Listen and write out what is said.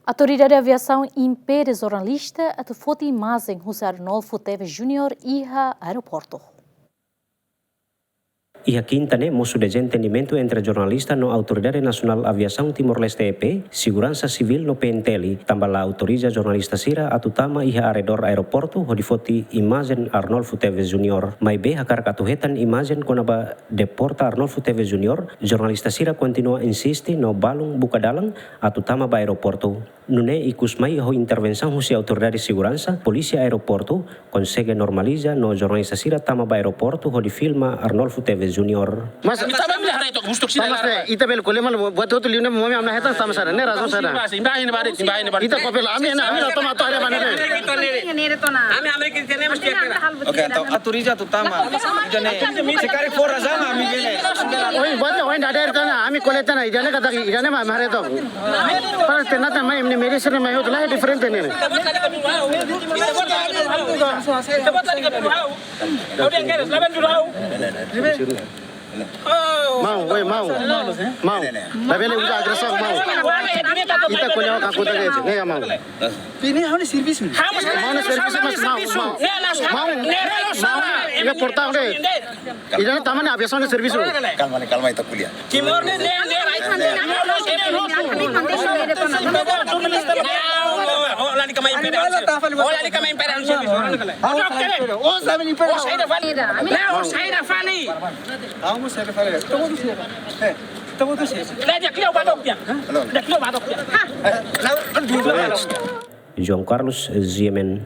Autoridade Aviasaun impede jornalista a foti imagen husi Arnolfo Teves Jr e Aeroportu. Ia quinta musuh de entendimento entre jornalista no Autoridade Nacional Aviasaun Timor-Leste EP, segurança civil no PNTL, tambah la autoriza jornalista sira atutama iha aredor aeroportu ho di foti imagen Arnolfo Teves Jr. Mai be hakar katuhetan imagen konaba deporta Arnolfo Teves Jr, jornalista sira continua insisti no balung buka dalang atutama ba aeroportu. Nune ikus mai ho intervenção husi autoridade segurança, polícia aeroportu, consegue normaliza no jornalista sira tama ba aeroportu ho di filma Arnolfo Teves Jr. Mas kita beli hari itu gusto sila. Mas ita bel koleman buat itu liune mami amna heta sama sana ne razon sana. Imbahin bare. Ita kopel ami toma to are mana ne. Ami Amerika tene mesti akira. Oke, autoriza tutama. Jane sekari for razana ami bene. Oi buat ada air tanah ami koletana ijane kata ijane mah mare to. Pas tenata mai ini medicine mai hot lah different ne. Mau. Tapi ini udah agresif mau. Kita kuliah aku tak aja, ni mau. Ini harus servis. Mau servis mas mau. Ini portang deh. Ini taman aviasaun servis. Calma itu kuliah. João Carlos Ziemen